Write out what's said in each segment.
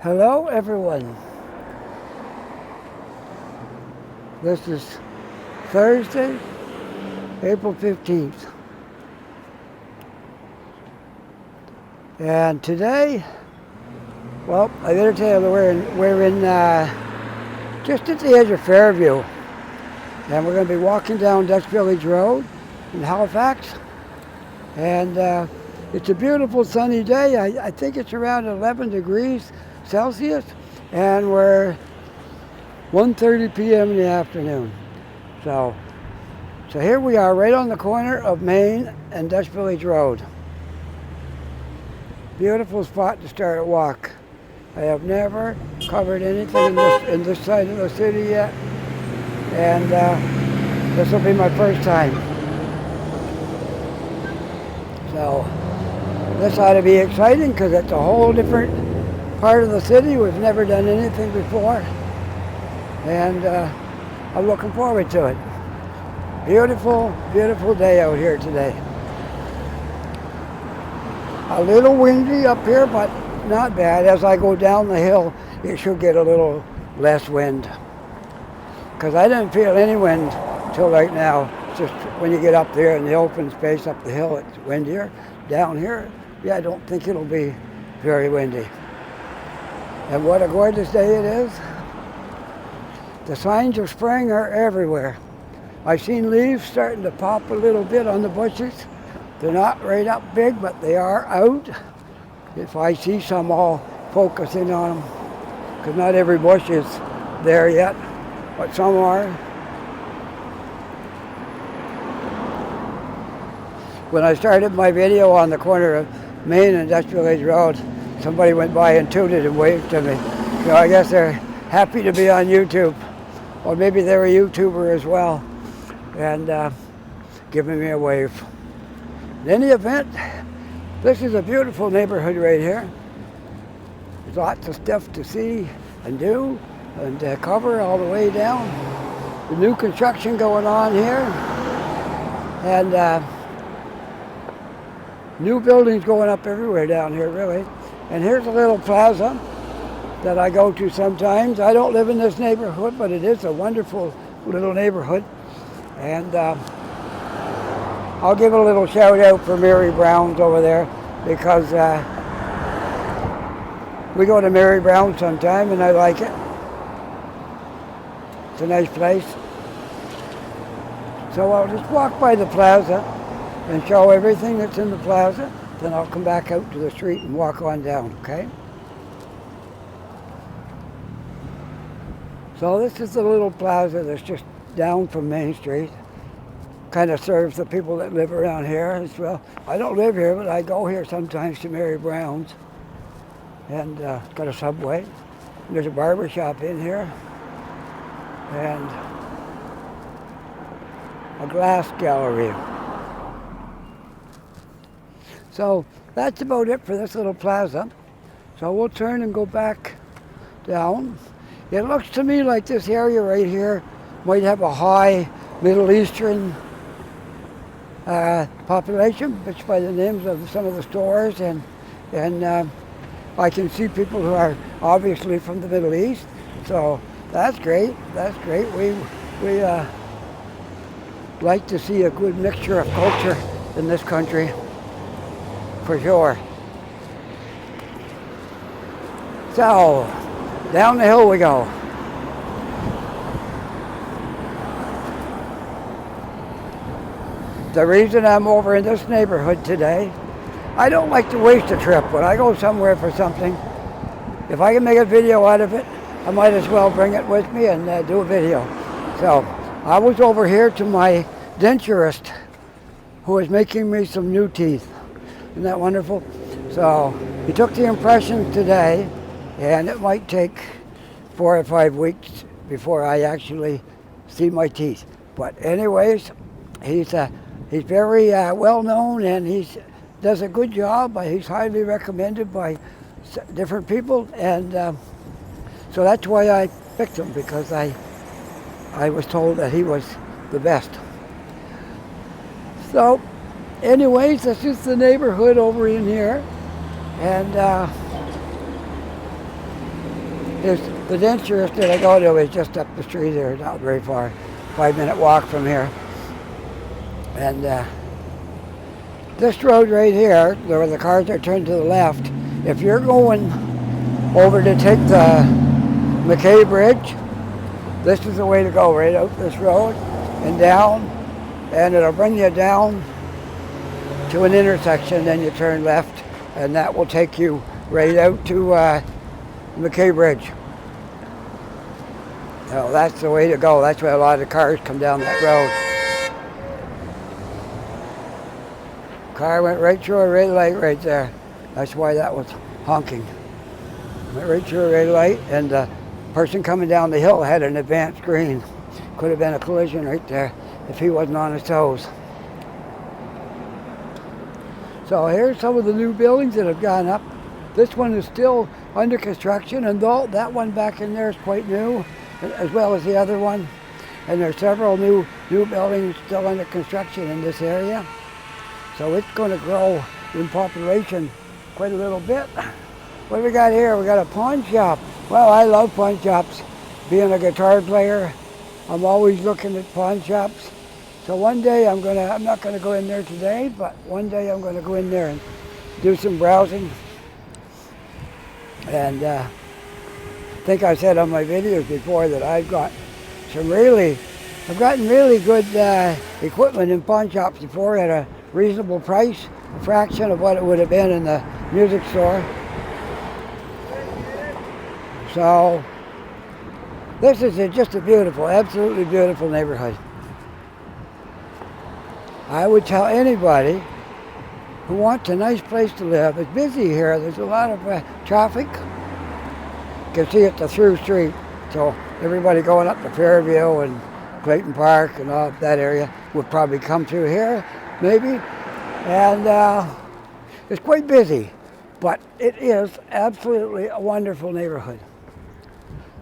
Hello everyone. This is Thursday, April 15th. And today, well, I gotta tell you, we're in just at the edge of Fairview. And we're gonna be walking down Dutch Village Road in Halifax. And it's a beautiful sunny day. I think it's around 11 degrees Celsius, and we're 1:30 p.m. in the afternoon. So here we are, right on the corner of Main and Dutch Village Road. Beautiful spot to start a walk. I have never covered anything in this side of the city yet, and this will be my first time. So this ought to be exciting because it's a whole different part of the city. We've never done anything before, and I'm looking forward to it. Beautiful, beautiful day out here today. A little windy up here, but not bad. As I go down the hill, it should get a little less wind, because I didn't feel any wind till right now. Just when you get up there in the open space up the hill, it's windier. Down here, yeah, I don't think it'll be very windy. And what a gorgeous day it is. The signs of spring are everywhere. I've seen leaves starting to pop a little bit on the bushes. They're not right up big, but they are out. If I see some, I'll focus in on them, because not every bush is there yet, but some are. When I started my video on the corner of Main and Dutch Village Road, somebody went by and tooted and waved to me. So I guess they're happy to be on YouTube. Or maybe they're a YouTuber as well, and giving me a wave. In any event, this is a beautiful neighborhood right here. There's lots of stuff to see and do and cover all the way down. The new construction going on here, and new buildings going up everywhere down here, really. And here's a little plaza that I go to sometimes. I don't live in this neighborhood, but it is a wonderful little neighborhood. And I'll give a little shout out for Mary Brown's over there, because we go to Mary Brown's sometime and I like it. It's a nice place. So I'll just walk by the plaza and show everything that's in the plaza. Then I'll come back out to the street and walk on down, okay? So this is the little plaza that's just down from Main Street. Kind of serves the people that live around here as well. I don't live here, but I go here sometimes to Mary Brown's. And got a Subway. And there's a barber shop in here. And a glass gallery. So that's about it for this little plaza. So we'll turn and go back down. It looks to me like this area right here might have a high Middle Eastern population, just by the names of some of the stores, and I can see people who are obviously from the Middle East. So that's great. That's great. We like to see a good mixture of culture in this country, for sure. So down the hill we go. The reason I'm over in this neighborhood today, I don't like to waste a trip. When I go somewhere for something, if I can make a video out of it, I might as well bring it with me and do a video. So I was over here to my denturist, who is making me some new teeth. Isn't that wonderful? So he took the impressions today, and it might take 4 or 5 weeks before I actually see my teeth. But anyways, he's very well known, and he does a good job. He's highly recommended by different people, and so that's why I picked him, because I was told that he was the best. So anyways, this is the neighborhood over in here, and The denturist that I go to is just up the street here, not very far, 5-minute walk from here. And this road right here, where the cars are turned to the left, if you're going over to take the McKay Bridge, this is the way to go, right out this road and down, and it'll bring you down to an intersection, then you turn left, and that will take you right out to McKay Bridge. So that's the way to go. That's why a lot of cars come down that road. Car went right through a red light right there. That's why that was honking. Went right through a red light, and the person coming down the hill had an advanced green. Could have been a collision right there if he wasn't on his toes. So here's some of the new buildings that have gone up. This one is still under construction, and though that one back in there is quite new, as well as the other one. And there's several new buildings still under construction in this area. So it's going to grow in population quite a little bit. What do we got here? We got a pawn shop. Well, I love pawn shops. Being a guitar player, I'm always looking at pawn shops. So one day I'm not gonna go in there today, but one day I'm gonna go in there and do some browsing. And I think I said on my videos before that I've gotten really good equipment in pawn shops before at a reasonable price, a fraction of what it would have been in the music store. So this is just a beautiful, absolutely beautiful neighborhood. I would tell anybody who wants a nice place to live. It's busy here. There's a lot of traffic. You can see it's a through street. So everybody going up to Fairview and Clayton Park and all that area would probably come through here, maybe. And it's quite busy, but it is absolutely a wonderful neighborhood.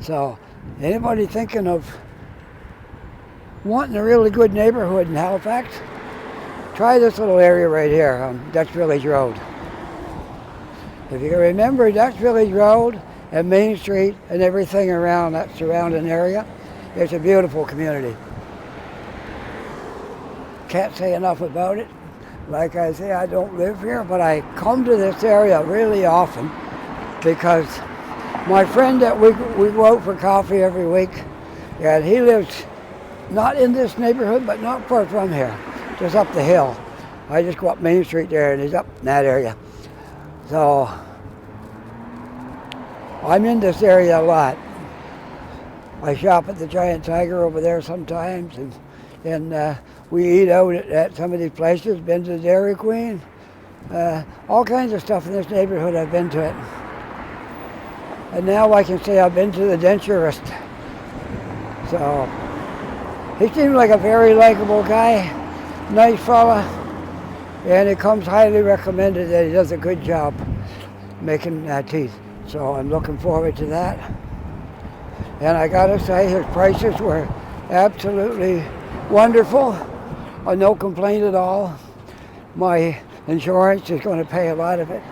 So anybody thinking of wanting a really good neighborhood in Halifax, try this little area right here on Dutch Village Road. If you can remember Dutch Village Road and Main Street and everything around that surrounding area, it's a beautiful community. Can't say enough about it. Like I say, I don't live here, but I come to this area really often because my friend that we go out for coffee every week, and he lives not in this neighborhood, but not far from here, just up the hill. I just go up Main Street there, and he's up in that area. So I'm in this area a lot. I shop at the Giant Tiger over there sometimes, and we eat out at some of these places. Been to Dairy Queen, all kinds of stuff in this neighborhood. I've been to it. And now I can say I've been to the denturist. So he seemed like a very likable guy, nice fella, and it comes highly recommended that he does a good job making teeth. So I'm looking forward to that. And I gotta say, his prices were absolutely wonderful. No complaint at all. My insurance is going to pay a lot of it,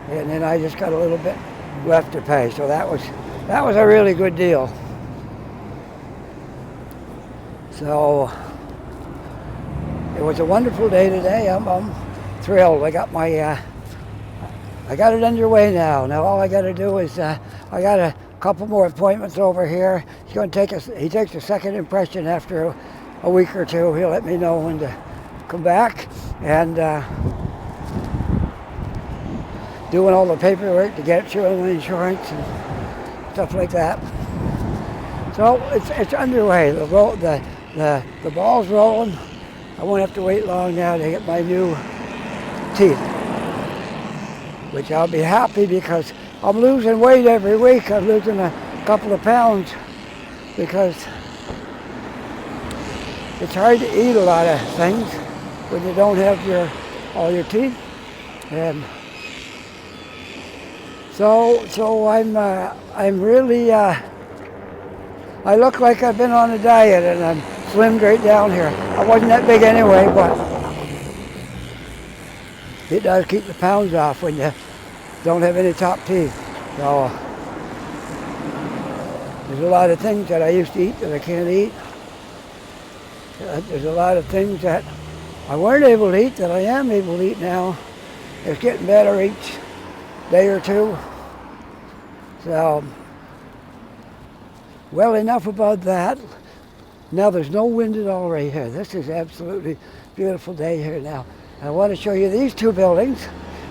and then I just got a little bit left to pay. So that was a really good deal. So it was a wonderful day today. I'm thrilled. I got it underway now. Now all I got to do is I got a couple more appointments over here. He takes a second impression after a week or two. He'll let me know when to come back, and doing all the paperwork to get through the insurance and stuff like that. So it's underway. The ball's rolling. I won't have to wait long now to get my new teeth, which I'll be happy because I'm losing weight every week. I'm losing a couple of pounds because it's hard to eat a lot of things when you don't have all your teeth. And so I'm really I look like I've been on a diet, and I'm slimmed right down here. I wasn't that big anyway, but it does keep the pounds off when you don't have any top teeth. So There's a lot of things that I used to eat that I can't eat. There's a lot of things that I weren't able to eat that I am able to eat now. It's getting better each day or two. So, well, enough about that. Now there's no wind at all right here. This is absolutely beautiful day here now. I want to show you these two buildings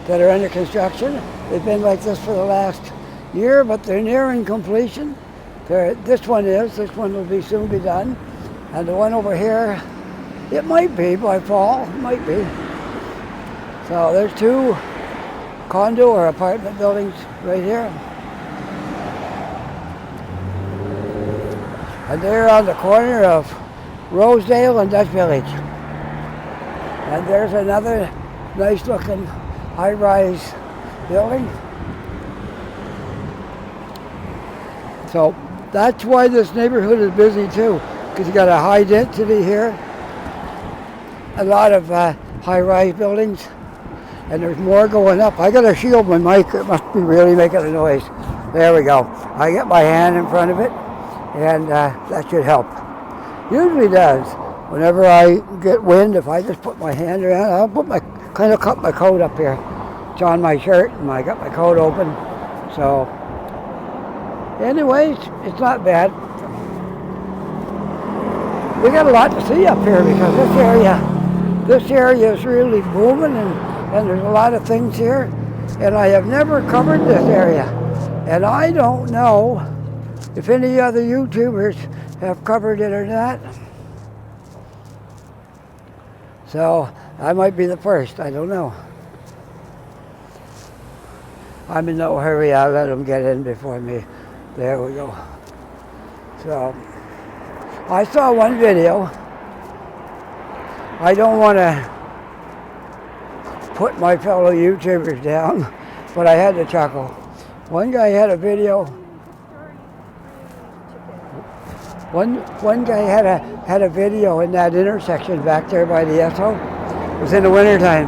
that are under construction. They've been like this for the last year, but they're nearing completion. This one will soon be done. And the one over here, it might be by fall, it might be. So there's two condo or apartment buildings right here. And they're on the corner of Rosedale and Dutch Village. And there's another nice looking high-rise building. So that's why this neighborhood is busy too, because you got a high density here, a lot of high-rise buildings, and there's more going up. I gotta shield my mic, it must be really making a noise. There we go. I get my hand in front of it, and that should help. Usually does. Whenever I get wind, if I just put my hand around, I'll kind of cut my coat up here. It's on my shirt, and I got my coat open. So, anyways, it's not bad. We got a lot to see up here because this area is really booming, and there's a lot of things here. And I have never covered this area. And I don't know if any other YouTubers have covered it or not. So I might be the first, I don't know. I'm in no hurry, I'll let them get in before me. There we go. So I saw one video. I don't want to put my fellow YouTubers down, but I had to chuckle. One guy had a video. One guy had a video in that intersection back there by the Esso. It was in the wintertime.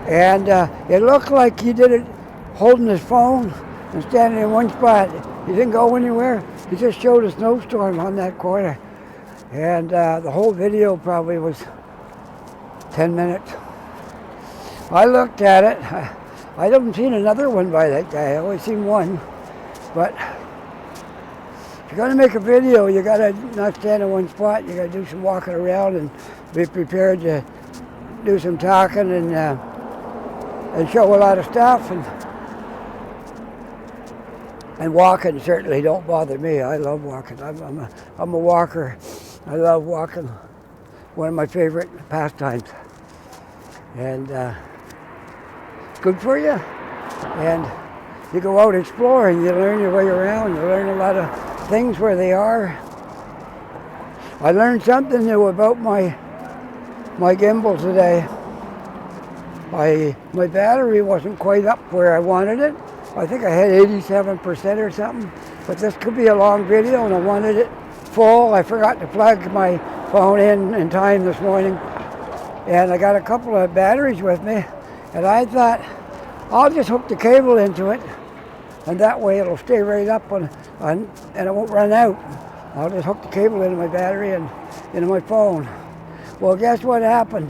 And it looked like he did it holding his phone and standing in one spot. He didn't go anywhere. He just showed a snowstorm on that corner. And the whole video probably was 10 minutes. I looked at it. I haven't seen another one by that guy. I only seen one. But if you're going to make a video, you got to not stand in one spot. You got to do some walking around and be prepared to do some talking and show a lot of stuff. And walking certainly don't bother me. I love walking. I'm a walker. I love walking. One of my favorite pastimes. And it's good for you. And you go out exploring. You learn your way around. You learn a lot of things where they are. I learned something new about my gimbal today. My battery wasn't quite up where I wanted it. I think I had 87% or something, but this could be a long video and I wanted it full. I forgot to plug my phone in time this morning, and I got a couple of batteries with me, and I thought I'll just hook the cable into it, and that way it'll stay right up and it won't run out. I'll just hook the cable into my battery and into my phone. Well, guess what happened?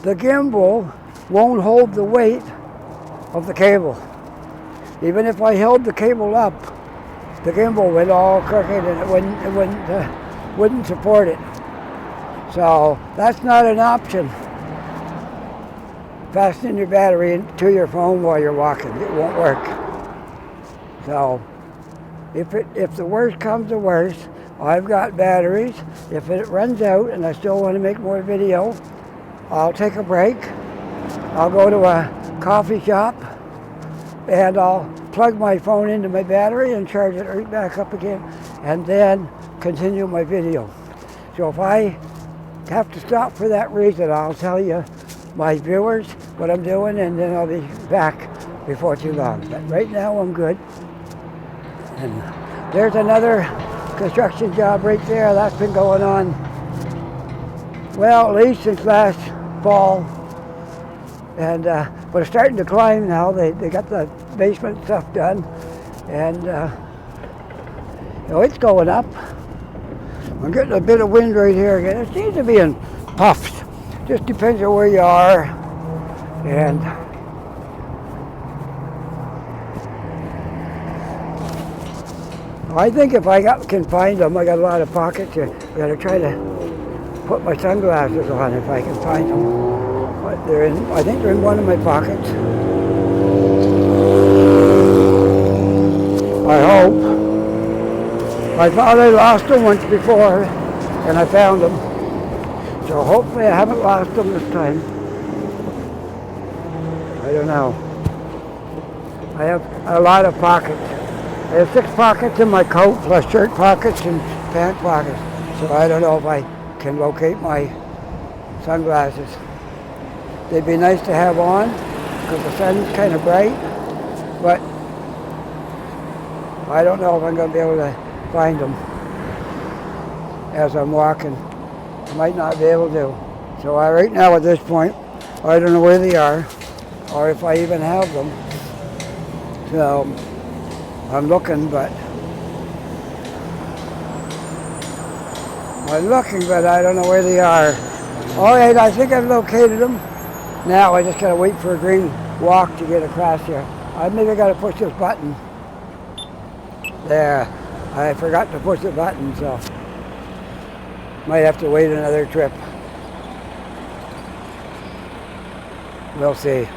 The gimbal won't hold the weight of the cable. Even if I held the cable up, the gimbal went all crooked and it wouldn't support it. So that's not an option. Fasten your battery to your phone while you're walking. It won't work. So if the worst comes to worst, I've got batteries. If it runs out and I still want to make more video, I'll take a break. I'll go to a coffee shop and I'll plug my phone into my battery and charge it right back up again and then continue my video. So if I have to stop for that reason, I'll tell you, my viewers, what I'm doing, and then I'll be back before too long. But right now I'm good. And there's another construction job right there. That's been going on, well, at least since last fall. And but it's starting to climb now. They got the basement stuff done, and So it's going up. I'm getting a bit of wind right here again. It seems to be in puffs. Just depends on where you are. And I think if I can find them, I got a lot of pockets here. I got to try to put my sunglasses on if I can find them. But they're in, I think they're in one of my pockets. I hope. I thought I lost them once before, and I found them. So hopefully I haven't lost them this time. I don't know. I have a lot of pockets. I have 6 pockets in my coat, plus shirt pockets and pant pockets. So I don't know if I can locate my sunglasses. They'd be nice to have on, because the sun's kind of bright, but I don't know if I'm going to be able to find them as I'm walking. I might not be able to. So right now at this point, I don't know where they are, or if I even have them. So I'm looking, but I don't know where they are. All right, I think I've located them. Now I just gotta wait for a green walk to get across here. I maybe gotta push this button. There, I forgot to push the button, so might have to wait another trip. We'll see.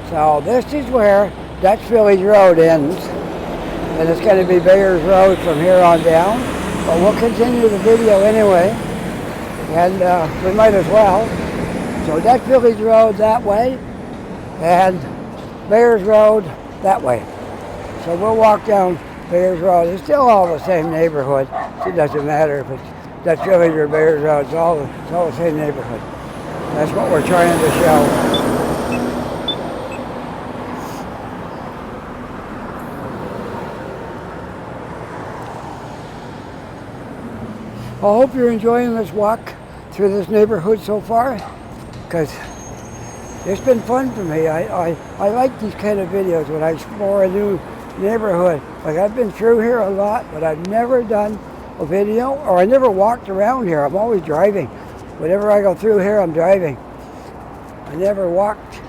So this is where Dutch Village Road ends, and it's going to be Bayers Road from here on down. But we'll continue the video anyway, and we might as well. So Dutch Village Road that way, and Bayers Road that way. So we'll walk down Bayers Road. It's still all the same neighborhood. It doesn't matter if it's Dutch Village or Bayers Road. It's all the same neighborhood. That's what we're trying to show. I hope you're enjoying this walk through this neighborhood so far, because it's been fun for me. I like these kind of videos when I explore a new neighborhood. Like I've been through here a lot, but I've never done a video, or I never walked around here. I'm always driving. Whenever I go through here, I'm driving. I never walked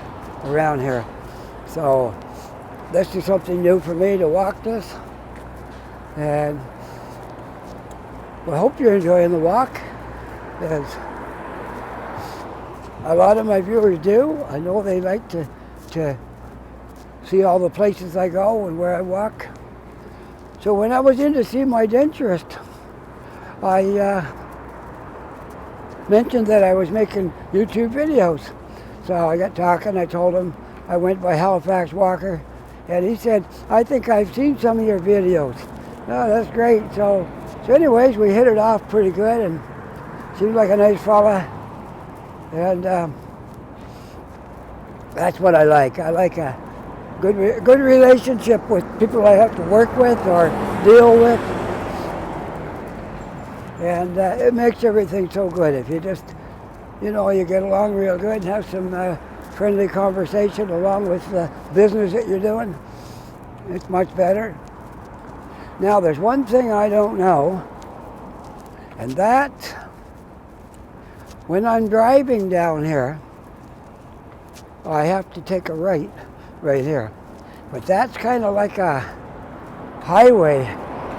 around here. So this is something new for me to walk this. And I hope you're enjoying the walk, as a lot of my viewers do. I know they like to see all the places I go and where I walk. So when I was in to see my dentist, I mentioned that I was making YouTube videos. So I got talking, I told him I went by Halifax Walker, and he said, I think I've seen some of your videos. Oh, that's great. So anyways, we hit it off pretty good, and seems like a nice fella, and that's what I like. I like a good relationship with people I have to work with or deal with, and it makes everything so good. If you just, you get along real good and have some friendly conversation along with the business that you're doing, it's much better. Now, there's one thing I don't know, and that, when I'm driving down here, I have to take a right here. But that's kind of like a highway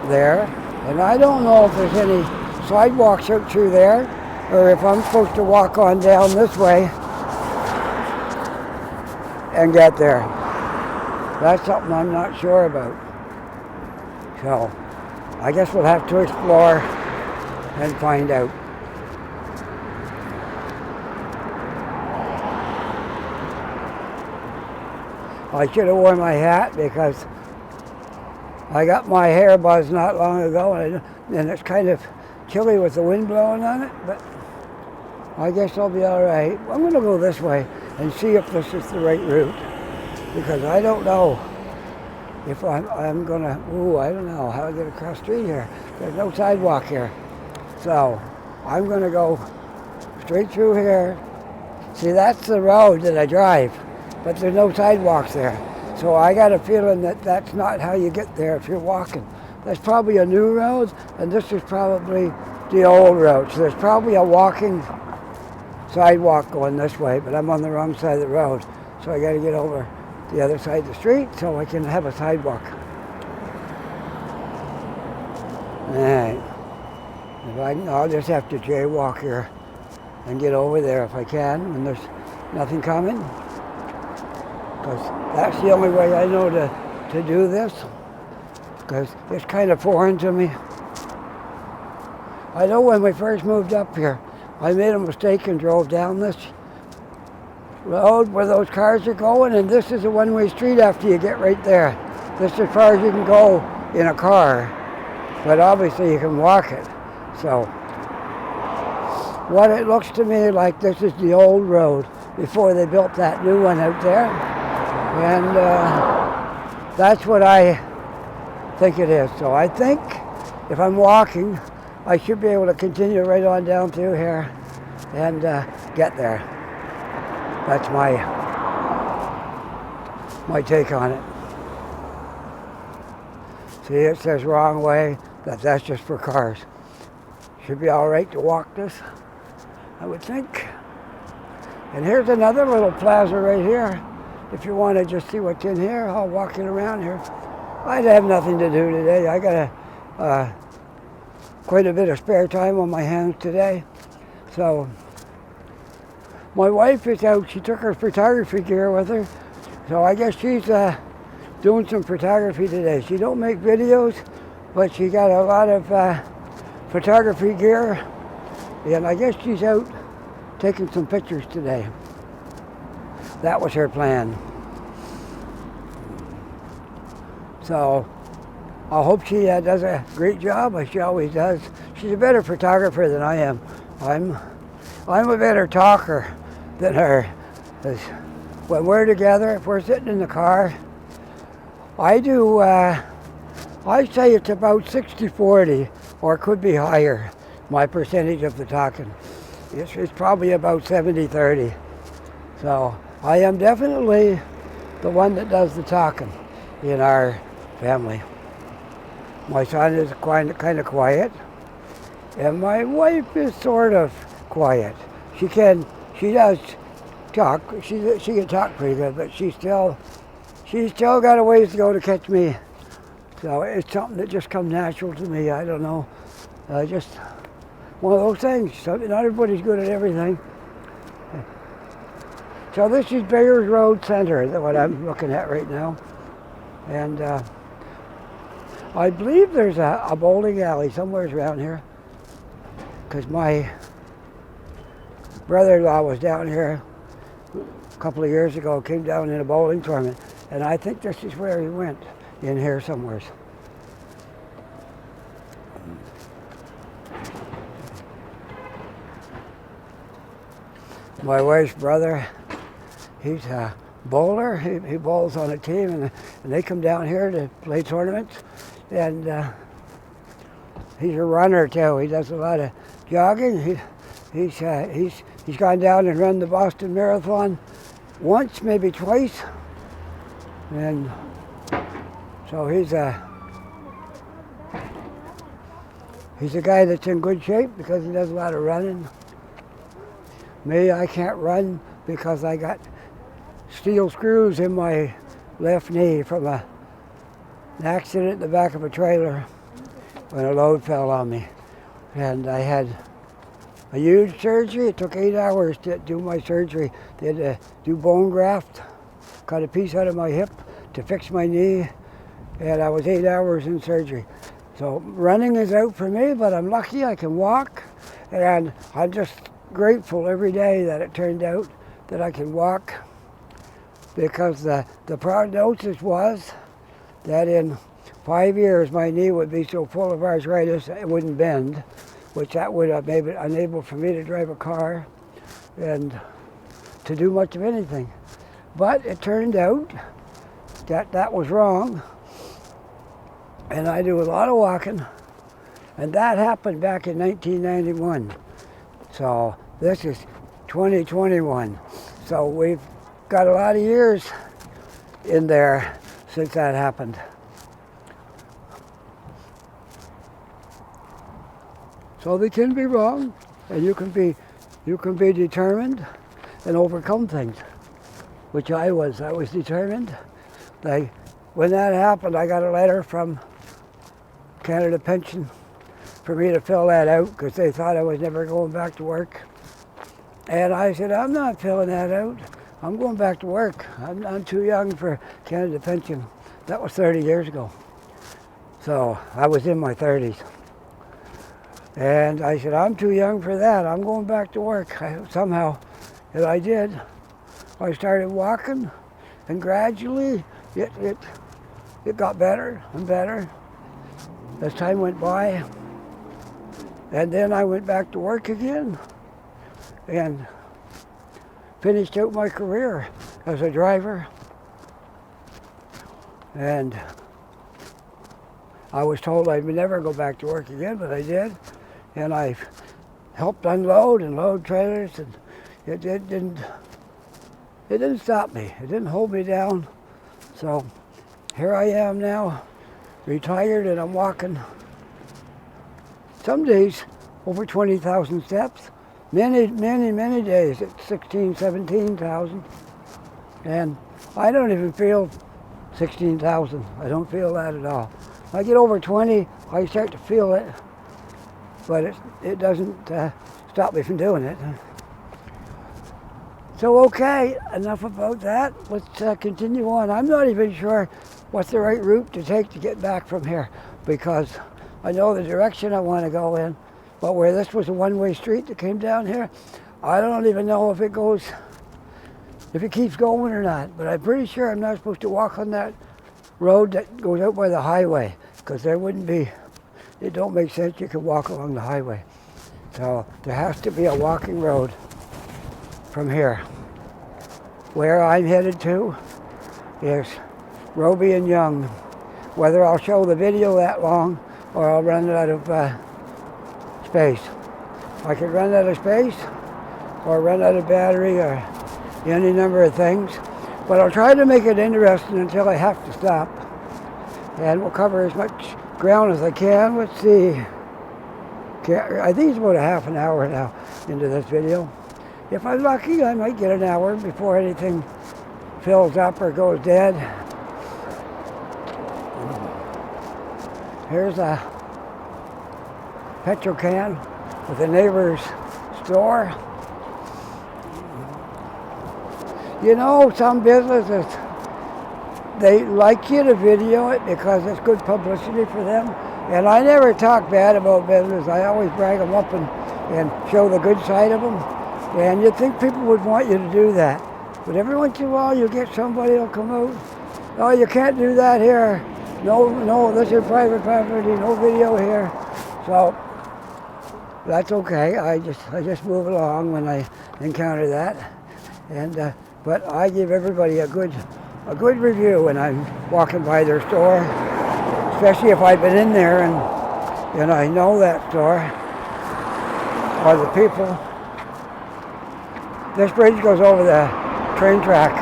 there, and I don't know if there's any sidewalks through there, or if I'm supposed to walk on down this way and get there. That's something I'm not sure about. So, I guess we'll have to explore and find out. I should have worn my hat because I got my hair buzzed not long ago, and it's kind of chilly with the wind blowing on it, but I guess I'll be all right. I'm going to go this way and see if this is the right route, because I don't know if I'm gonna, I don't know how to get across the street here. There's no sidewalk here. So I'm gonna go straight through here. See, that's the road that I drive, but there's no sidewalks there. So I got a feeling that that's not how you get there if you're walking. That's probably a new road, and this is probably the old road. So there's probably a walking sidewalk going this way, but I'm on the wrong side of the road. So I got to get over the other side of the street so I can have a sidewalk. All right. I'll just have to jaywalk here and get over there if I can when there's nothing coming. Because that's the only way I know to do this. Because it's kind of foreign to me. I know when we first moved up here, I made a mistake and drove down this road where those cars are going, and this is a one-way street after you get right there. This is as far as you can go in a car, but obviously you can walk it. So what it looks to me like, this is the old road before they built that new one out there, and that's what I think it is. So I think if I'm walking, I should be able to continue right on down through here and get there. That's my take on it. See, it says wrong way. That's just for cars. Should be all right to walk this, I would think. And here's another little plaza right here. If you want to just see what's in here, all walking around here. I'd have nothing to do today. I got quite a bit of spare time on my hands today. So my wife is out. She took her photography gear with her. So I guess she's doing some photography today. She don't make videos, but she got a lot of photography gear. And I guess she's out taking some pictures today. That was her plan. So I hope she does a great job, as she always does. She's a better photographer than I am. I'm a better talker than her. 'Cause when we're together, if we're sitting in the car, I say it's about 60-40, or it could be higher, my percentage of the talking. It's probably about 70-30. So I am definitely the one that does the talking in our family. My son is kind of quiet, and my wife is sort of quiet. She does talk. She can talk pretty good, but she's still got a ways to go to catch me. So it's something that just comes natural to me. I don't know, just one of those things. So not everybody's good at everything. So this is Bayers Road Center, what I'm looking at right now, and I believe there's a bowling alley somewhere around here, because my brother-in-law was down here a couple of years ago, came down in a bowling tournament, and I think this is where he went, in here somewhere. My wife's brother, he's a bowler. He bowls on a team, and they come down here to play tournaments. And he's a runner too. He does a lot of jogging. He's gone down and run the Boston Marathon once, maybe twice. And so he's a guy that's in good shape because he does a lot of running. Me, I can't run because I got steel screws in my left knee from an accident in the back of a trailer when a load fell on me. And I had a huge surgery. It took 8 hours to do my surgery. They had to do bone graft, cut a piece out of my hip to fix my knee, and I was 8 hours in surgery. So running is out for me, but I'm lucky I can walk, and I'm just grateful every day that it turned out that I can walk, because the prognosis was that in 5 years my knee would be so full of arthritis it wouldn't bend, which that would have made it unable for me to drive a car and to do much of anything. But it turned out that that was wrong, And I do a lot of walking. And that happened back in 1991. So this is 2021. So we've got a lot of years in there since that happened. So they can be wrong, and you can be determined and overcome things, which I was. I was determined. When that happened, I got a letter from Canada Pension for me to fill that out because they thought I was never going back to work. And I said, I'm not filling that out. I'm going back to work. I'm too young for Canada Pension. That was 30 years ago. So I was in my 30s. And I said, I'm too young for that. I'm going back to work. Somehow, and I did. I started walking, and gradually it got better and better as time went by. And then I went back to work again and finished out my career as a driver. And I was told I'd never go back to work again, but I did. And I helped unload and load trailers, and it didn't stop me. It didn't hold me down. So here I am now, retired, and I'm walking some days over 20,000 steps. Many days at 16, 17,000. And I don't even feel 16,000. I don't feel that at all. I get over 20, I start to feel it, but it doesn't stop me from doing it. So okay, enough about that. Let's continue on. I'm not even sure what's the right route to take to get back from here, because I know the direction I want to go in, but where this was a one-way street that came down here, I don't even know if it keeps going or not. But I'm pretty sure I'm not supposed to walk on that road that goes out by the highway, because it don't make sense you can walk along the highway. So there has to be a walking road from here. Where I'm headed to is Roby and Young. Whether I'll show the video that long or I'll run out of space. I could run out of space or run out of battery or any number of things. But I'll try to make it interesting until I have to stop. And we'll cover as much ground as I can. Let's see. I think it's about a half an hour now into this video. If I'm lucky, I might get an hour before anything fills up or goes dead. Here's a petrol can with a neighbor's store. You know, some businesses, they like you to video it because it's good publicity for them. And I never talk bad about business. I always brag them up and show the good side of them. And you'd think people would want you to do that. But every once in a while you get somebody who'll come out, oh, you can't do that here. No, this is private property, no video here. So that's okay. I just move along when I encounter that. And but I give everybody a good review when I'm walking by their store, especially if I've been in there and I know that store or the people. This bridge goes over the train track,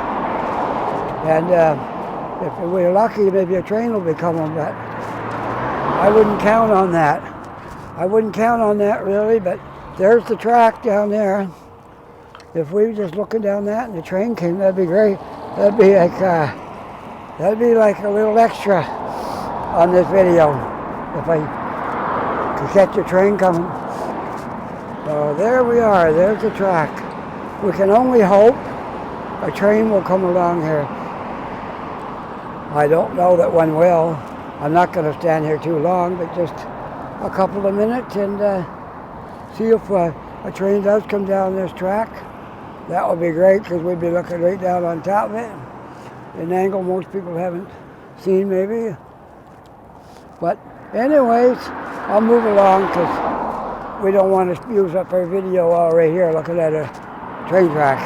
and if we're lucky, maybe a train will be coming, but I wouldn't count on that. I wouldn't count on that really, but there's the track down there. If we were just looking down that and the train came, that'd be great. That'd be like a little extra on this video if I could catch a train coming. So there we are. There's the track. We can only hope a train will come along here. I don't know that one will. I'm not going to stand here too long, but just a couple of minutes and see if a train does come down this track. That would be great because we'd be looking right down on top of it. An angle most people haven't seen maybe. But anyways, I'll move along because we don't want to use up our video all right here looking at a train track.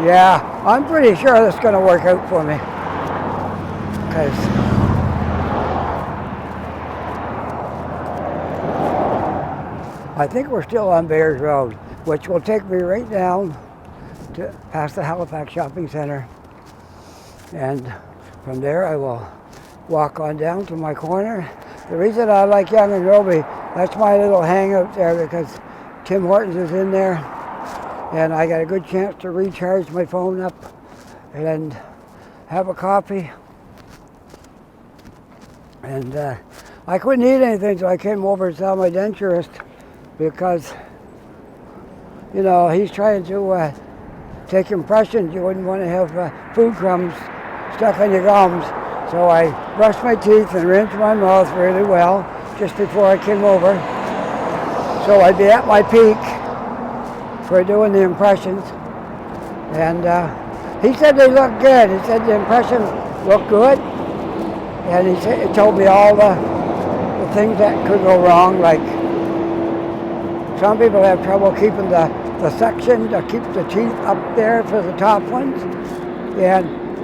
Yeah, I'm pretty sure this is going to work out for me. Because I think we're still on Bears Road, which will take me right down to past the Halifax Shopping Center. And from there I will walk on down to my corner. The reason I like Yonge and Roby, that's my little hangout there, because Tim Hortons is in there. And I got a good chance to recharge my phone up and have a coffee. And I couldn't eat anything, so I came over and saw my denturist, because, you know, he's trying to take impressions. You wouldn't want to have food crumbs stuck on your gums. So I brushed my teeth and rinsed my mouth really well just before I came over. So I'd be at my peak for doing the impressions. And he said they look good. He said the impressions look good. And he told me all the things that could go wrong, like some people have trouble keeping the section to keep the teeth up there for the top ones.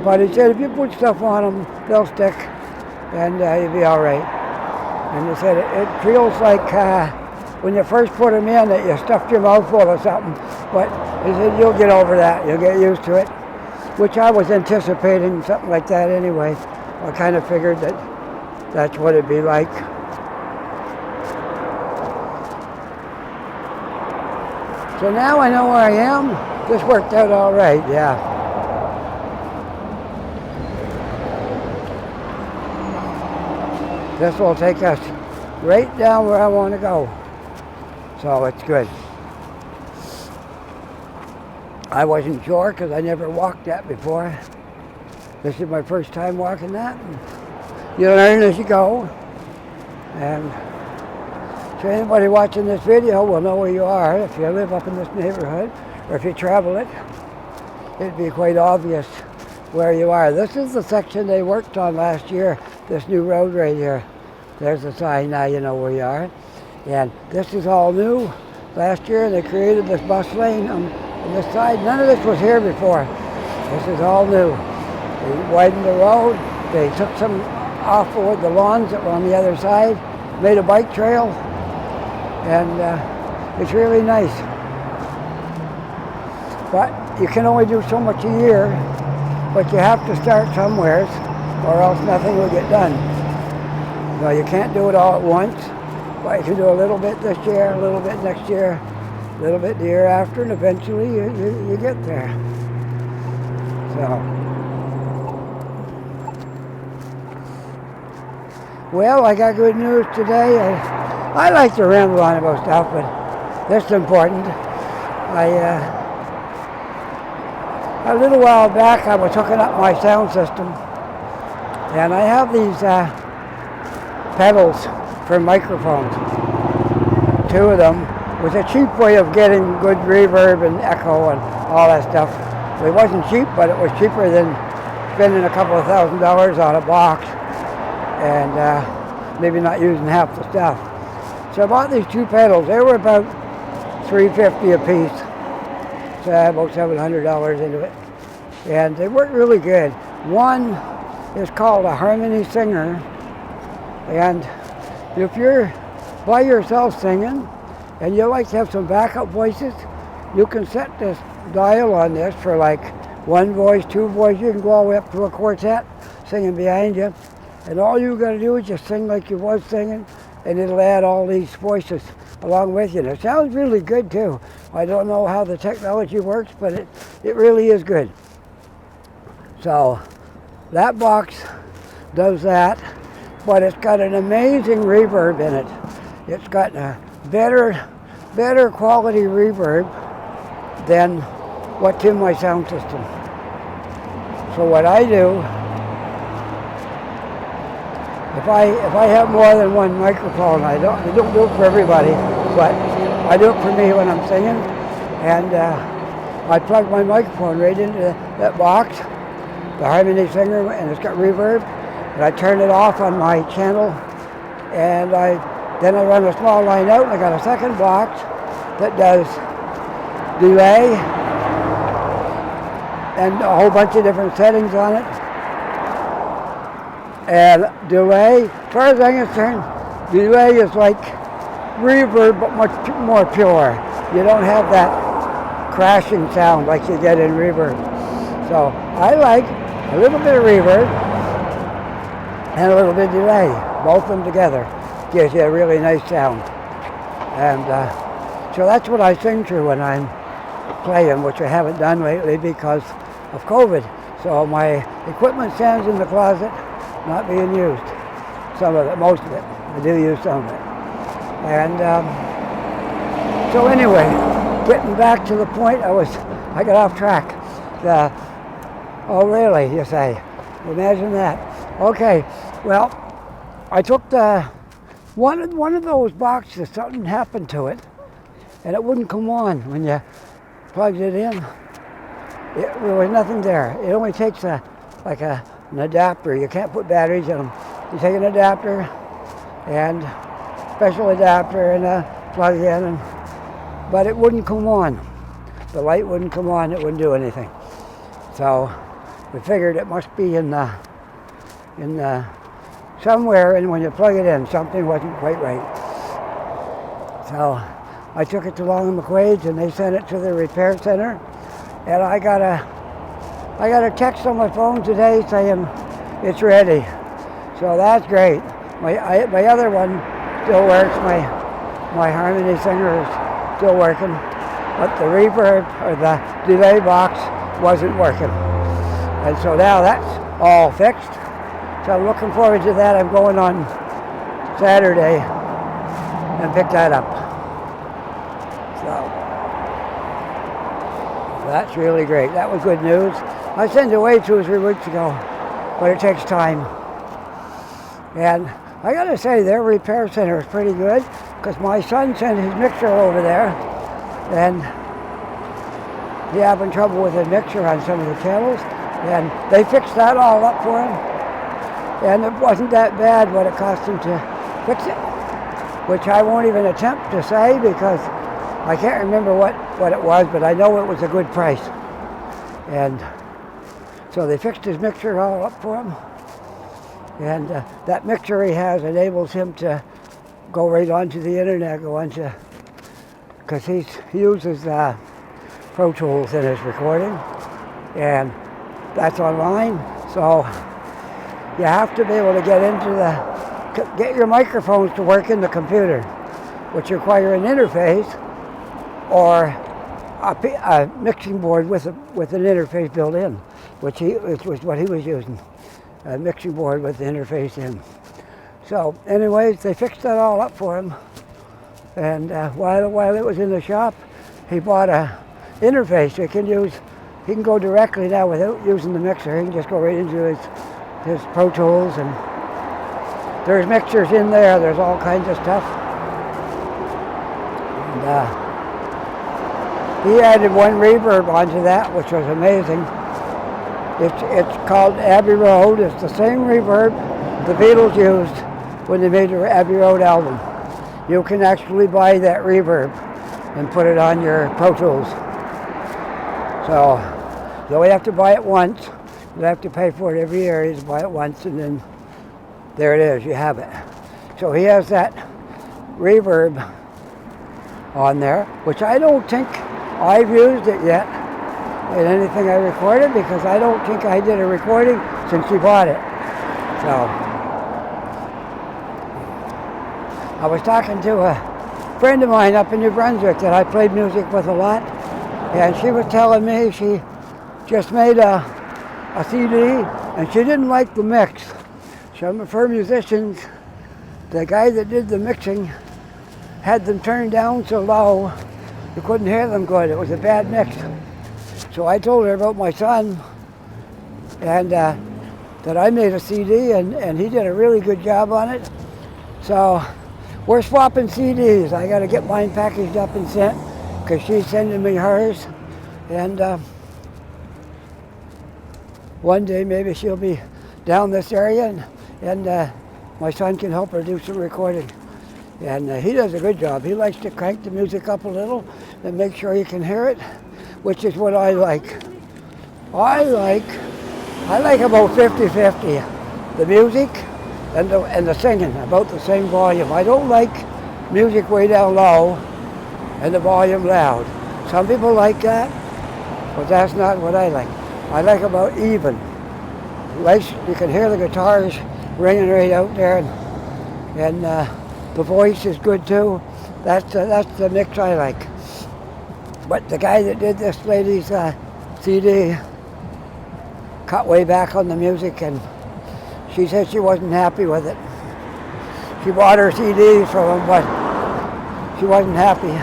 But he said if you put stuff on them, they'll stick, and you'll be all right. And he said it feels like when you first put them in that you stuffed your mouth full of something. But he said you'll get over that, you'll get used to it, which I was anticipating something like that anyway. I kind of figured that that's what it'd be like. So now I know where I am. This worked out all right, yeah. This will take us right down where I want to go. So it's good. I wasn't sure because I never walked that before. This is my first time walking that. You learn as you go. And so anybody watching this video will know where you are. If you live up in this neighborhood, or if you travel it, it'd be quite obvious where you are. This is the section they worked on last year, this new road right here. There's the sign, now you know where you are. And this is all new. Last year they created this bus lane on this side. None of this was here before. This is all new. They widened the road. They took some off of the lawns that were on the other side, made a bike trail, and it's really nice. But you can only do so much a year, but you have to start somewhere, or else nothing will get done. No, you can't do it all at once, but you can do a little bit this year, a little bit next year, a little bit the year after, and eventually you get there. So. Well, I got good news today. I like to ramble on about stuff, but this is important. A little while back, I was hooking up my sound system, and I have these pedals for microphones. Two of them was a cheap way of getting good reverb and echo and all that stuff. It wasn't cheap, but it was cheaper than spending a couple of $1,000s on a box and maybe not using half the stuff. So I bought these two pedals. They were about $350 a piece. So I had about $700 into it. And they work really good. One is called a harmony singer. And if you're by yourself singing and you like to have some backup voices, you can set this dial on this for like one voice, two voices. You can go all the way up to a quartet singing behind you. And all you got to do is just sing like you was singing, and it'll add all these voices along with you. And it sounds really good too. I don't know how the technology works, but it really is good. So that box does that, but it's got an amazing reverb in it. It's got a better quality reverb than what's in my sound system. So what I do, if I have more than one microphone, I don't do it for everybody, but I do it for me when I'm singing, and I plug my microphone right into that box, the harmony singer, and it's got reverb, and I turn it off on my channel, and then I run a small line out, and I got a second box that does delay and a whole bunch of different settings on it. And delay, as far as I'm concerned, delay is like reverb, but much more pure. You don't have that crashing sound like you get in reverb. So I like a little bit of reverb and a little bit of delay. Both of them together gives you a really nice sound. And so that's what I sing through when I'm playing, which I haven't done lately because of COVID. So my equipment stands in the closet, not being used. Some of it, most of it. I do use some of it. And so anyway, getting back to the point, I got off track. Oh really, you say? Imagine that. Okay, well, I took one of those boxes, something happened to it, and it wouldn't come on when you plugged it in. There was nothing there. It only takes an adapter. You can't put batteries in them. You take an adapter and special adapter and plug it in, but it wouldn't come on. The light wouldn't come on. It wouldn't do anything. So we figured it must be in somewhere, and when you plug it in, something wasn't quite right. So I took it to Long and McQuaid's, and they sent it to the repair center. And I got a text on my phone today saying it's ready. So that's great. My other one still works. My harmony singer is still working, but the reverb or the delay box wasn't working. And so now that's all fixed. So I'm looking forward to that. I'm going on Saturday and pick that up. So that's really great. That was good news. I sent it away 2 or 3 weeks ago, but it takes time. And I gotta say, their repair center is pretty good, because my son sent his mixer over there, and he having trouble with the mixer on some of the channels, and they fixed that all up for him. And it wasn't that bad what it cost him to fix it, which I won't even attempt to say because I can't remember what it was, but I know it was a good price. And so they fixed his mixer all up for him. And that mixer he has enables him to go right onto the internet, because he uses Pro Tools in his recording, and that's online. So you have to be able to get your microphones to work in the computer, which require an interface or a mixing board with an interface built in, which was what he was using, a mixing board with the interface in. So anyways, they fixed that all up for him, and while it was in the shop, he bought a interface he can go directly now without using the mixer. He can just go right into his Pro Tools, and there's mixers in there. There's all kinds of stuff. And he added one reverb onto that, which was amazing. It's called Abbey Road. It's the same reverb the Beatles used when they made the Abbey Road album. You can actually buy that reverb and put it on your Pro Tools. So you only have to buy it once. You have to pay for it every year. You just buy it once, and then there it is. You have it. So he has that reverb on there, which I don't think I've used it yet in anything I recorded, because I don't think I did a recording since he bought it. So I was talking to a friend of mine up in New Brunswick that I played music with a lot, and she was telling me she just made a CD, and she didn't like the mix. Some of her musicians, the guy that did the mixing had them turned down so low you couldn't hear them good. It was a bad mix. So I told her about my son, and that I made a CD, and he did a really good job on it. So we're swapping CDs. I got to get mine packaged up and sent, because she's sending me hers. And one day maybe she'll be down this area, and my son can help her do some recording. And he does a good job. He likes to crank the music up a little and make sure you can hear it, which is what I like. I like about 50-50. The music and the singing, about the same volume. I don't like music way down low and the volume loud. Some people like that, but that's not what I like. I like about even. Like you can hear the guitars ringing right out there, and the voice is good too. That's the mix I like. But the guy that did this lady's CD cut way back on the music, and she said she wasn't happy with it. She bought her CD from him, but she wasn't happy.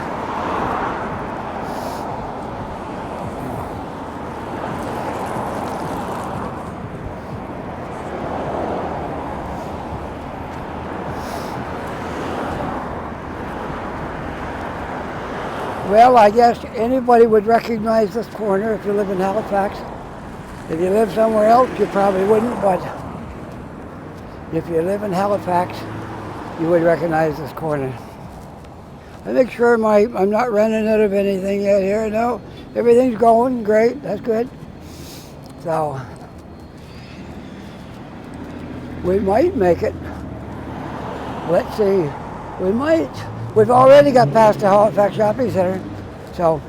Well, I guess anybody would recognize this corner if you live in Halifax. If you live somewhere else, you probably wouldn't, but if you live in Halifax, you would recognize this corner. I make sure I'm not running out of anything yet here. No, everything's going great. That's good. So we might make it. Let's see. We might. We've already got past the Halifax Shopping Center. So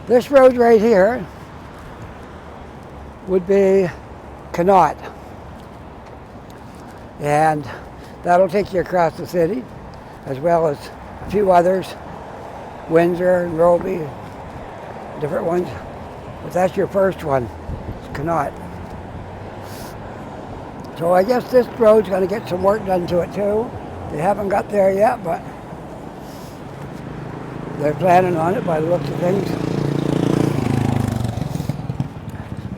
this road right here would be Connaught. And that'll take you across the city, as well as a few others, Windsor and Roby, different ones. But that's your first one, it's Connaught. So I guess this road's going to get some work done to it too. They haven't got there yet, but they're planning on it by the looks of things.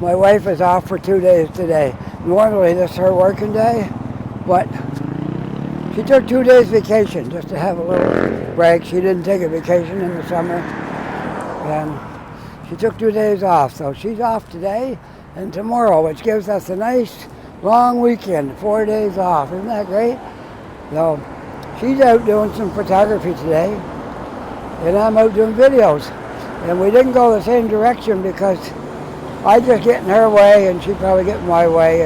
My wife is off for 2 days today. Normally this is her working day, but she took 2 days vacation just to have a little break. She didn't take a vacation in the summer, and she took 2 days off. So she's off today and tomorrow, which gives us a nice long weekend, 4 days off. Isn't that great? So she's out doing some photography today, and I'm out doing videos. And we didn't go the same direction because I just get in her way and she'd probably get in my way,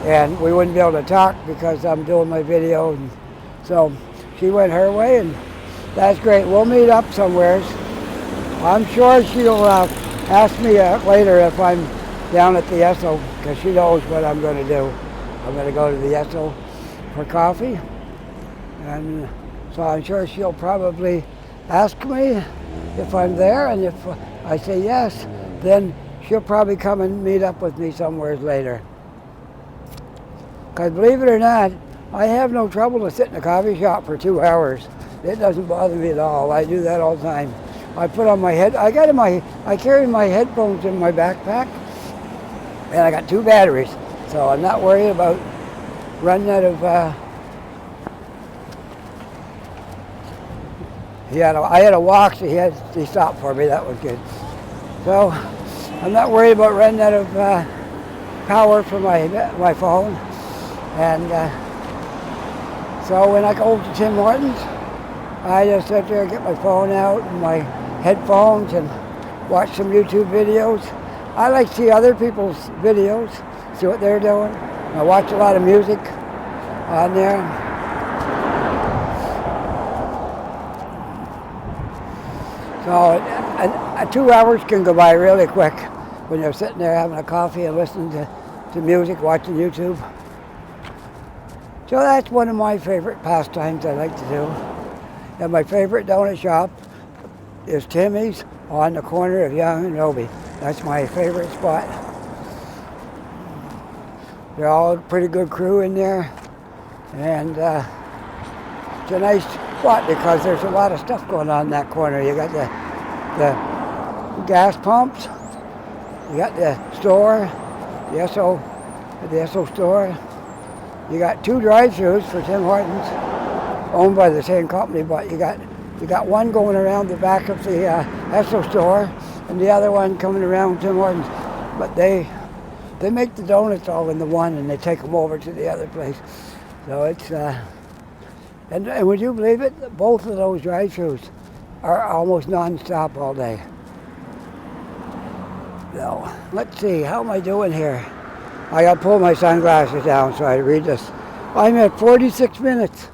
and we wouldn't be able to talk because I'm doing my video. And so she went her way, and that's great. We'll meet up somewhere. I'm sure she'll ask me later if I'm down at the Esso, because she knows what I'm going to do. I'm going to go to the Esso for coffee, and so I'm sure she'll probably ask me if I'm there, and if I say yes, then she'll probably come and meet up with me somewhere later. Because believe it or not, I have no trouble to sit in a coffee shop for 2 hours. It doesn't bother me at all. I do that all the time. I put on my head, I carry my headphones in my backpack, and I got 2 batteries, so I'm not worried about running out of, I had a walk, so he stopped for me. That was good. So I'm not worried about running out of power for my phone. And so when I go to Tim Hortons, I just sit there and get my phone out and my headphones and watch some YouTube videos. I like to see other people's videos, see what they're doing. I watch a lot of music on there. So 2 hours can go by really quick when you're sitting there having a coffee and listening to music, watching YouTube. So that's one of my favorite pastimes I like to do. And my favorite donut shop is Timmy's on the corner of Yonge and Roby. That's my favorite spot. They're all a pretty good crew in there, and it's a nice spot because there's a lot of stuff going on in that corner. You got the gas pumps, you got the store, the Esso store. You got 2 drive-thrus for Tim Hortons, owned by the same company, but you got one going around the back of the Esso store, and the other one coming around Tim Hortons. But they make the donuts all in the one, and they take them over to the other place. So it's and would you believe it? Both of those drive-thrus are almost non-stop all day. So, let's see, how am I doing here? I gotta pull my sunglasses down so I read this. I'm at 46 minutes.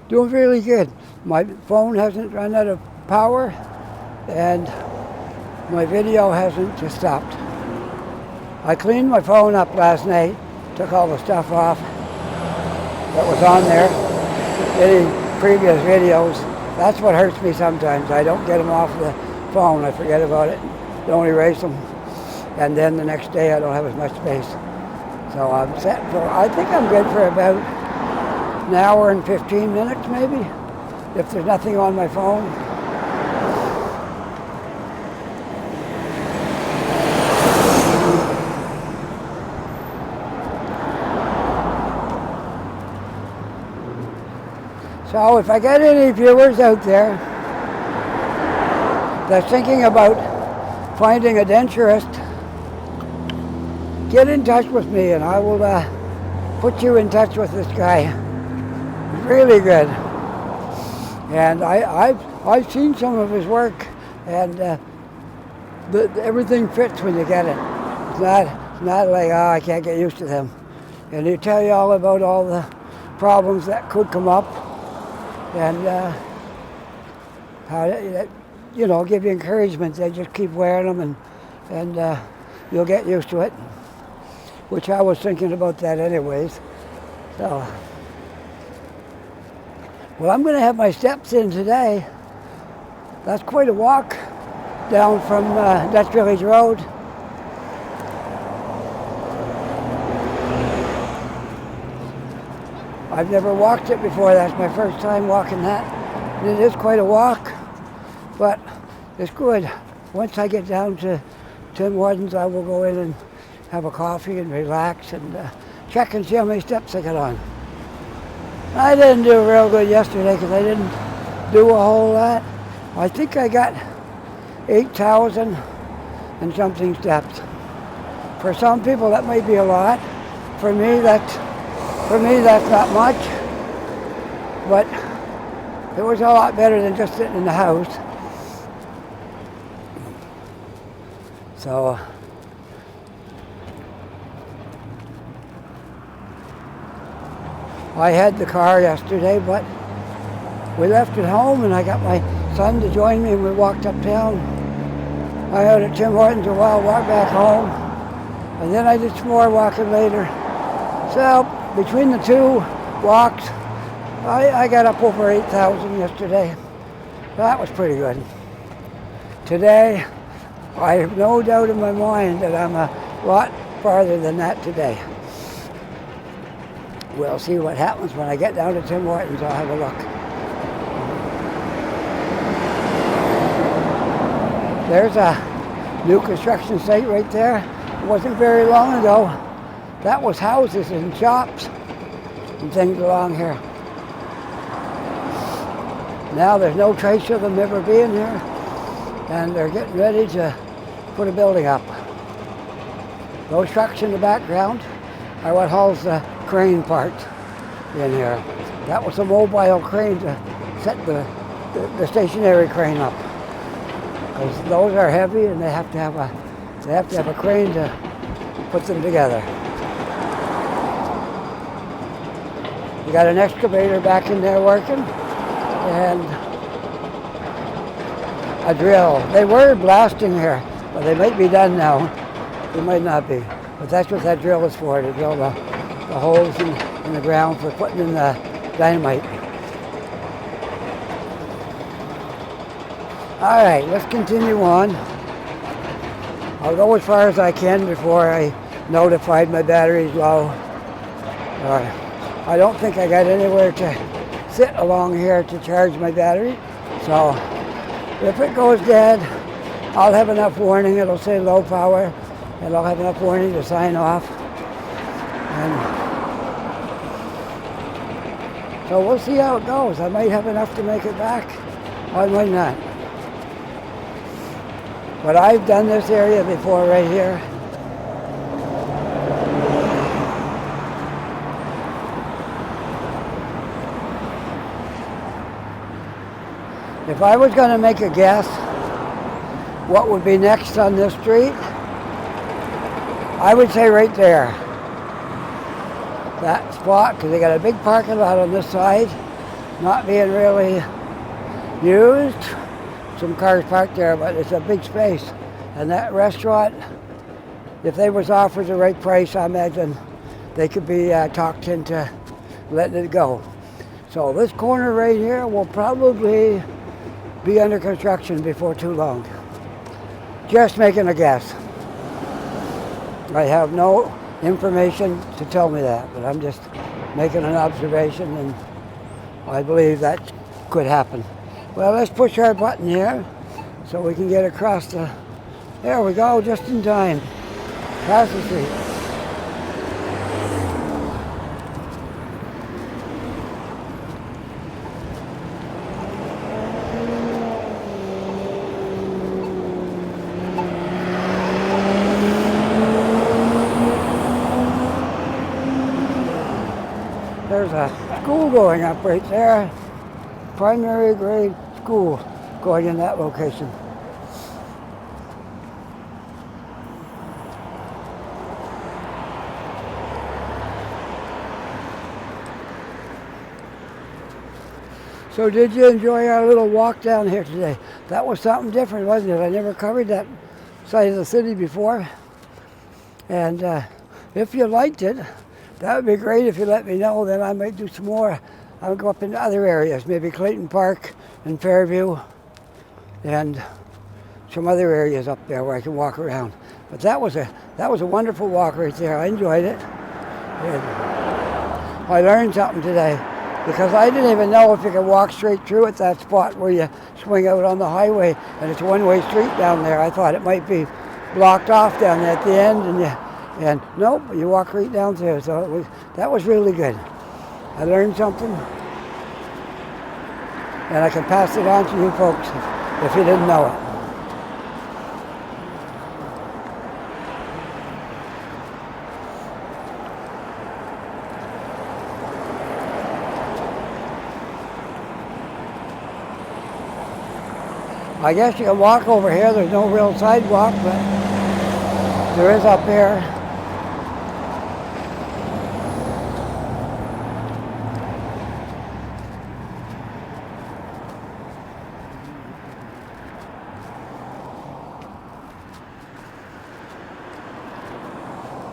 Doing really good. My phone hasn't run out of power and my video hasn't just stopped. I cleaned my phone up last night, took all the stuff off that was on there, any previous videos. That's what hurts me sometimes. I don't get them off the phone. I forget about it. Don't erase them. And then the next day I don't have as much space. So I'm set for, I think I'm good for about an hour and 15 minutes maybe, if there's nothing on my phone. So if I get any viewers out there that's thinking about finding a denturist, get in touch with me and I will put you in touch with this guy. Really good. And I've seen some of his work, and everything fits when you get it. It's not like, oh, I can't get used to them. And he'll tell you all about all the problems that could come up, and how give you encouragement. They just keep wearing them, and you'll get used to it. Which I was thinking about that anyways. So, well, I'm going to have my steps in today. That's quite a walk down from Dutch Village Road. I've never walked it before. That's my first time walking that. And it is quite a walk, but it's good. Once I get down to Tim Hortons, I will go in and have a coffee and relax and check and see how many steps I got on. I didn't do real good yesterday because I didn't do a whole lot. I think I got 8,000 and something steps. For some people that might be a lot. For me that's not much. But it was a lot better than just sitting in the house. So I had the car yesterday, but we left it home and I got my son to join me and we walked uptown. I had at Tim Hortons a while, walked back home, and then I did some more walking later. So between the two walks, I got up over 8,000 yesterday. That was pretty good. Today, I have no doubt in my mind that I'm a lot farther than that today. We'll see what happens when I get down to Tim Hortons. I'll have a look. There's a new construction site right there. It wasn't very long ago. That was houses and shops and things along here. Now there's no trace of them ever being here, and they're getting ready to put a building up. Those trucks in the background are what hauls the crane part in here. That was a mobile crane to set the stationary crane up, because those are heavy and they have to have a crane to put them together. We got an excavator back in there working and a drill. They were blasting here, but they might be done now. They might not be, but that's what that drill is for, to drill the holes in the ground for putting in the dynamite. All right, let's continue on. I'll go as far as I can before I notified my battery's low. I don't think I got anywhere to sit along here to charge my battery. So if it goes dead, I'll have enough warning. It'll say low power, and I'll have enough warning to sign off. And so we'll see how it goes. I might have enough to make it back. I might not. But I've done this area before right here. If I was going to make a guess what would be next on this street, I would say right there. That spot, because they got a big parking lot on this side, not being really used. Some cars parked there, but it's a big space. And that restaurant, if they was offered the right price, I imagine they could be talked into letting it go. So this corner right here will probably be under construction before too long. Just making a guess. I have no information to tell me that, but I'm just making an observation, and I believe that could happen. Well, let's push our button here so we can get across the... There we go, just in time. Across the street. There's a school going up right there. Primary grade school going in that location. So did you enjoy our little walk down here today? That was something different, wasn't it? I never covered that side of the city before. And if you liked it, that would be great if you let me know. Then I might do some more. I'll go up into other areas, maybe Clayton Park and Fairview and some other areas up there where I can walk around. But that was a wonderful walk right there. I enjoyed it. And I learned something today, because I didn't even know if you could walk straight through at that spot where you swing out on the highway and it's a one-way street down there. I thought it might be blocked off down there at the end, and nope, you walk right down through. So that was really good. I learned something, and I can pass it on to you folks if you didn't know it. I guess you can walk over here. There's no real sidewalk, but there is up here.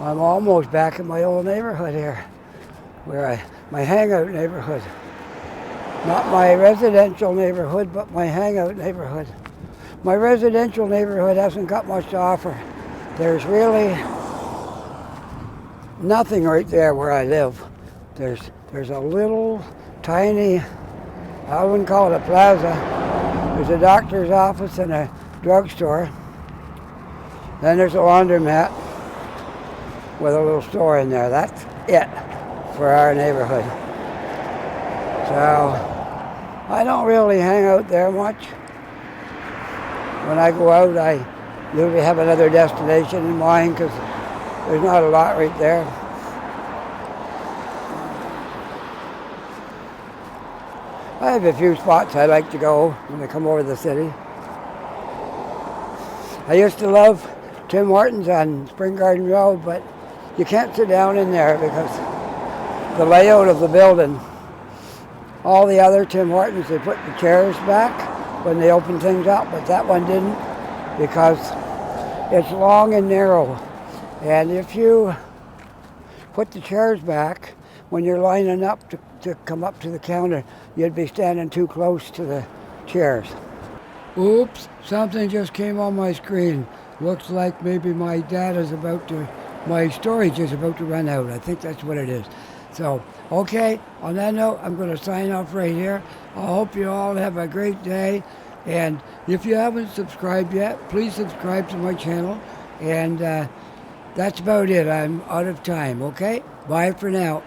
I'm almost back in my old neighborhood here, my hangout neighborhood. Not my residential neighborhood, but my hangout neighborhood. My residential neighborhood hasn't got much to offer. There's really nothing right there where I live. There's a little tiny, I wouldn't call it a plaza. There's a doctor's office and a drugstore. Then there's a laundromat with a little store in there. That's it for our neighborhood. So I don't really hang out there much. When I go out, I usually have another destination in mind, because there's not a lot right there. I have a few spots I like to go when I come over to the city. I used to love Tim Hortons on Spring Garden Road, but you can't sit down in there because the layout of the building. All the other Tim Hortons, they put the chairs back when they open things up, but that one didn't, because it's long and narrow. And if you put the chairs back, when you're lining up to come up to the counter, you'd be standing too close to the chairs. Oops, something just came on my screen. Looks like maybe my my storage is about to run out. I think that's what it is. So, okay, on that note, I'm going to sign off right here. I hope you all have a great day. And if you haven't subscribed yet, please subscribe to my channel. And that's about it. I'm out of time, okay? Bye for now.